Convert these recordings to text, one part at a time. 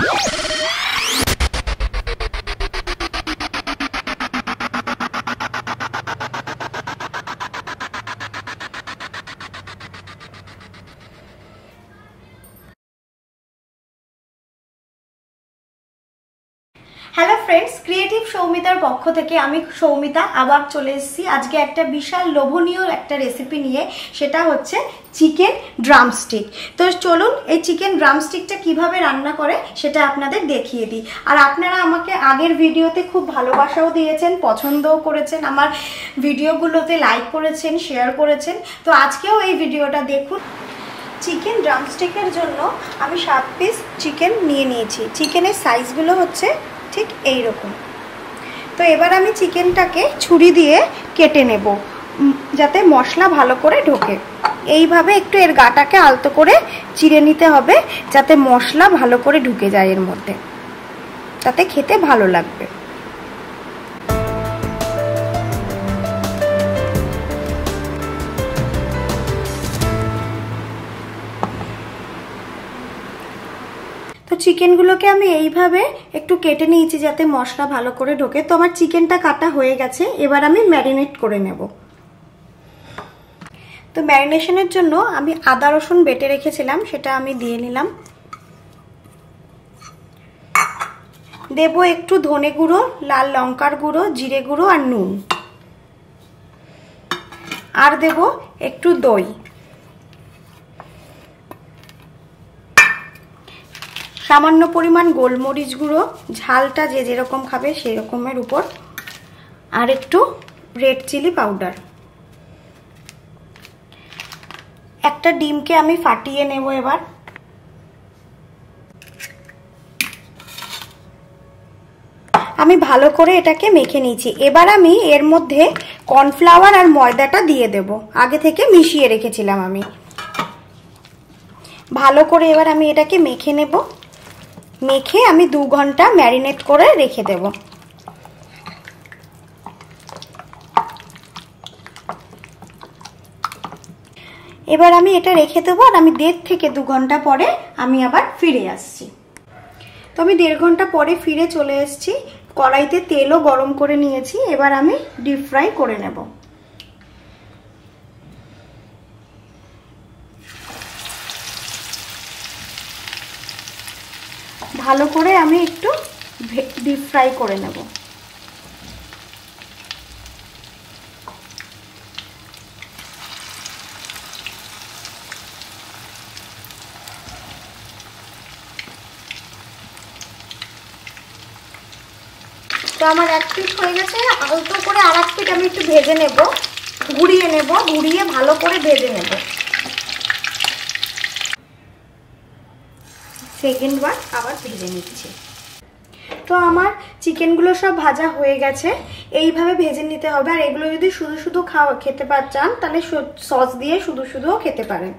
Hello friends, creative सौमितार पक्ष থেকে আমি সৌমিতা আবার চলে এসেছি আজকে একটা বিশাল লোভনীয় একটা রেসিপি নিয়ে। সেটা হচ্ছে চিকেন ড্রামস্টিক। তো চলুন এই চিকেন ড্রামস্টিকটা কিভাবে রান্না করে সেটা আপনাদের দেখিয়ে দিই। আর আপনারা আমাকে আগের ভিডিওতে খুব ভালোবাসাও দিয়েছেন, পছন্দও করেছেন, আমার ভিডিওগুলোতে লাইক করেছেন, শেয়ার করেছেন। তো আজকেও এই ভিডিওটা দেখুন। চিকেন ড্রামস্টিকের জন্য আমি 7 পিস চিকেন নিয়ে নিয়েছি। চিকেনের সাইজগুলো হচ্ছে ঠিক এই রকম। তো এবার আমি চিকেনটাকে ছুরি দিয়ে কেটে নেব যাতে মশলা ভালো করে ঢোকে। এইভাবে একটু এর গাটাকে আলতো করে চিড়ে নিতে হবে যাতে মশলা ভালো করে ঢুকে যায় এর মধ্যে, তাতে খেতে ভালো লাগবে। তো চিকেনগুলোকে আমি এইভাবে একটু কেটে নিয়েছি যাতে মশলা ভালো করে ঢোকে। তো আমার চিকেনটা কাটা হয়ে গেছে, এবার আমি ম্যারিনেট করে নেব। তো ম্যারিনেশনের জন্য আমি আদা রসুন বেটে রেখেছিলাম, সেটা আমি দিয়ে নিলাম। দেব একটু ধনে গুঁড়ো, লাল লঙ্কার গুঁড়ো, জিরে গুঁড়ো আর নুন। আর দেব একটু দই। সামান্য পরিমাণ গোলমরিচ গুঁড়ো, ঝালটা যে যেরকম খাবে সেই রকমের উপর। আর একটু রেড চিলি পাউডার। একটা ডিমকে আমি ফাটিয়ে নেব এবার। আমি ভালো করে এটাকে মেখে নিয়েছি। এবার আমি এর মধ্যে কর্নফ্লাওয়ার আর ময়দাটা দিয়ে দেব, আগে থেকে মিশিয়ে রেখেছিলাম আমি। ভালো করে এবার আমি এটাকে মেখে নেব। মেখে আমি 2 ঘন্টা ম্যারিনেট করে রেখে দেব। এবার আমি এটা রেখে দেবো আর আমি 1.5 থেকে 2 ঘন্টা পরে আমি আবার ফিরে আসছি। তো আমি 1.5 ঘন্টা পরে ফিরে চলে এসেছি। কড়াইতে তেলও গরম করে নিয়েছি, এবার আমি ডিপ ফ্রাই করে নেব। ভালো করে আমি একটু ডিপ ফ্রাই করে নেব। তো আমার 1 পিঠ হয়ে গেছে, আলতো করে আর 1 পিঠ আমি একটু ভেজে নেব, ঘুরিয়ে নেব, ঘুরিয়ে ভালো করে ভেজে নেব। সেকেন্ড বার আবার ভেজে নিচ্ছি। তো আমার চিকেনগুলো সব ভাজা হয়ে গেছে। এইভাবে ভেজে নিতে হবে। আর এগুলো যদি শুধু শুধু খেতে চান তাহলে সস দিয়ে শুধু শুধুও খেতে পারেন।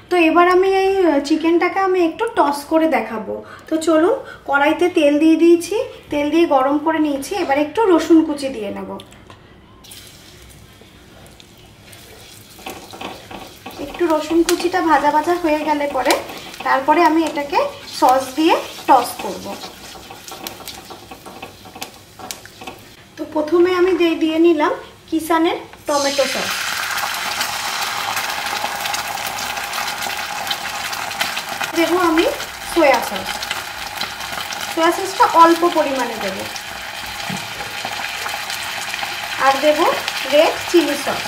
তো এবার আমি এই চিকেনটাকে আমি একটু টস করে দেখাবো। তো চলুন, কড়াইতে তেল দিয়ে দিয়েছি, তেল দিয়ে গরম করে নিয়েছি। এবার একটু রসুন কুচি দিয়ে নেব। একটু রসুন কুচিটা ভাজা ভাজা হয়ে গেলে পরে তারপরে আমি এটাকে সস দিয়ে টস করব। তো প্রথমে আমি দিয়ে নিলাম কিষানের টমেটো সস। দেব আমি সয়া সস। সয়া সসটা অল্প পরিমাণে দেব। আর দেব রেড চিলি সস।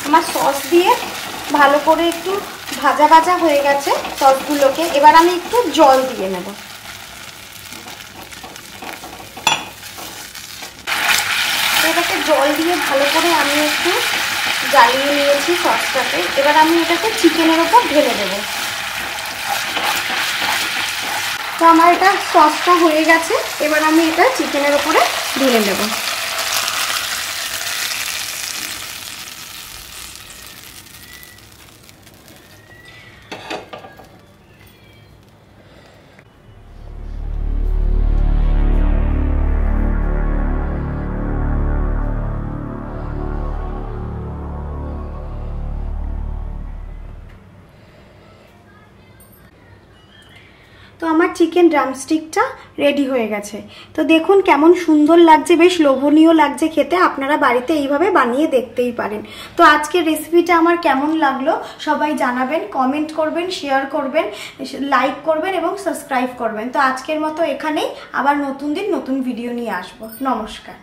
আমার সস দিয়ে ভালো করে একটু ভাজা ভাজা হয়ে গেছে সসগুলোকে। এবার আমি একটু জল দিয়ে নেব। এটাকে জল দিয়ে ভালো করে আমি একটু জ্বালিয়ে নিয়েছি সসটাকে। এবার আমি এটাকে চিকেনের ওপর ঢেলে দেব। তো আমার এটা সসটা হয়ে গেছে, এবার আমি এটা চিকেনের ওপরে ঢেলে দেব। তো আমার চিকেন ড্রামস্টিকটা রেডি হয়ে গেছে। তো দেখুন কেমন সুন্দর লাগছে, বেশ লোভনীয় লাগছে খেতে। আপনারা বাড়িতে এইভাবে বানিয়ে দেখতেই পারেন। তো আজকের রেসিপিটা আমার কেমন লাগলো সবাই জানাবেন, কমেন্ট করবেন, শেয়ার করবেন, লাইক করবেন এবং সাবস্ক্রাইব করবেন। তো আজকের মতো এখানেই, আবার নতুন দিন নতুন ভিডিও নিয়ে আসবো। নমস্কার।